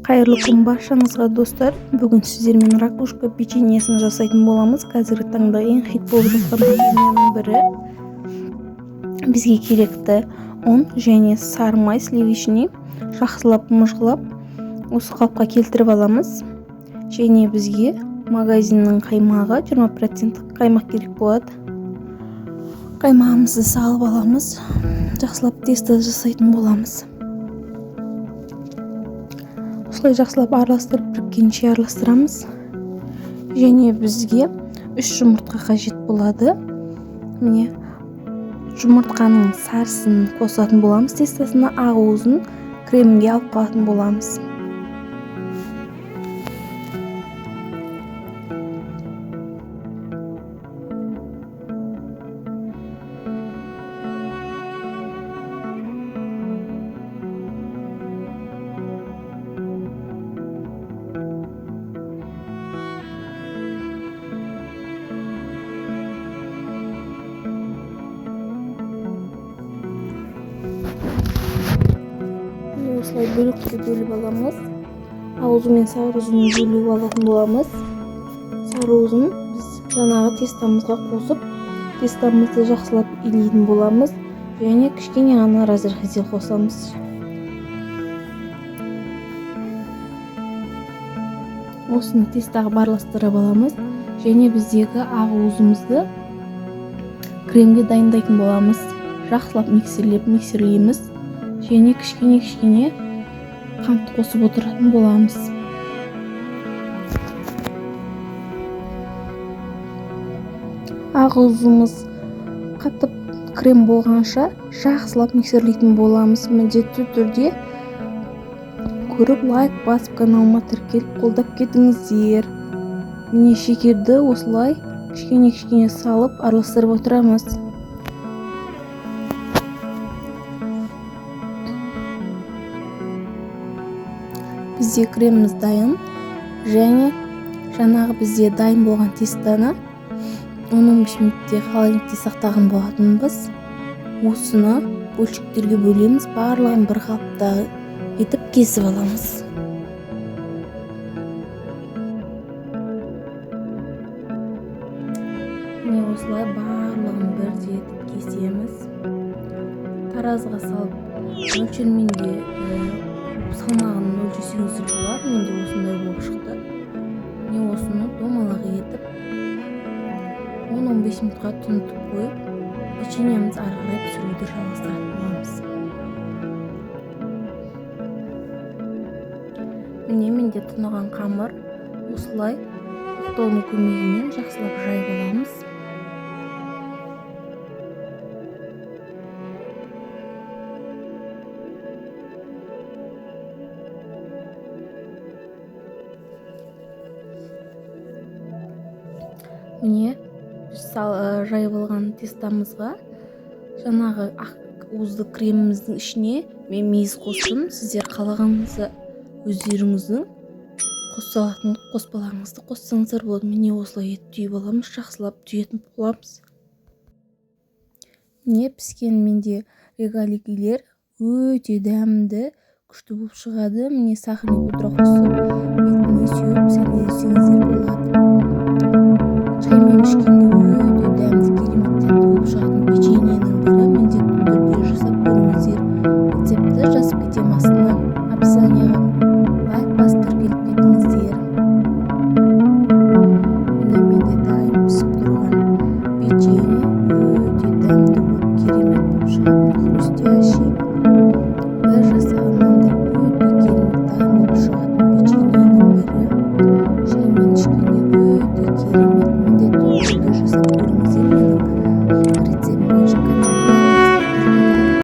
Кайырлы күн баршаңызга достор. Бүгүн сиздер менен ракушка печеньесин жасайтын боламыз. Азыркы таңда эң хит болуп жаткан печеньенин бири. Бизге керекти un және сары май сливочный жакшылап мыжгылап осы калпка келтирип аламыз. Және бизге магазиндин каймагы 20% каймак керек болот. Каймагыбызды салып аламыз. Жакшылап тесто жасайтын боламыз. Осылай жакшылап араластырып, бириккенче араластырамыз. Және бизге 3 жумуртка кажет болот. Міне жумуртканын сарысын косатын боламыз. Тестосуна ак уузун кремге алып калатын боламыз. Осылай бөлүккө бөлүп аламыз. Аузу менен сары уузун бөлүп алатын боламыз. Сары уузун биз жанагы тестомузга косуп, тестомузду жакшылап илейтин боламыз. Және кичине гана разрыхитель косамыз. Осуну тестого араластырып аламыз. Және биздеги ак уузубузду кремге дайындайтын боламыз. Жакшылап миксерлейбиз. Және кичине кант косуп отуратын боламыз. Ак уузубуз катып крем болганша жакшылап миксерлейтин боламыз. Міндетті түрде көрүп лайк басып каналыма тиркелип колдоп кетиңиздер. Міне шекерди осылай кичине салып араластырып отурамыз. Бизде кремimiz дайын. Және жанагы бизде дайын болгон тестону 15 мүнөттө холодильникте сактаган болатынбыз. Осуну бөлчөктөргө бөлөбүз. Баардыгын бир капта этип кесип аламыз. Міне осылай баардыгын бирдей этип кесемиз. Таразыга салып өлчөрмөндө салмагын өлчөсөңүздөр болот. Менде осундай болуп чыкты. Міне осуну домалак этип 10-15 мүнөткө тунтуп коюп, печеньемиз ары карай пиширүүгө жалгастыратын боламыз. Міне менде тунаган камыр. Осылай уктоонун көмөгү менен жакшылап жайып аламыз. Міне жайып алган тестомузга жанагы ак уузду кремимиздин ичине мен мейиз костум. Сиздер каалаганыңызды өздөрүңүздүн коспаларыңызды коссоңуздар болот. Міне осылай этип түйүп аламыз. Жакшылап түйөтүп коебуз. Міне пишкен менде регаликилер өтө даамдуу, күчтүү болуп чыгады. Міне сахарный пудра косуп, бетине сүйүп сердесеңиздер болот. Чай менен ичкенде өтө даамдуу, кереметтүү болуп чыгатын печеньенин бири. Міндетті түрдө жасап көрүңүздөр. Рецептти жазып кетем астына, описанияга. Лайк басып тиркелип кетиңиздер. Мына менде дайым пишип турган печенье өтө даамдуу болуп, керемет болуп чыгат. Хрустящий. Бир жасагандан да өтө керемет дайым болуп чыгат печеньенин бири. Чай менен ичкенге өтө керемет.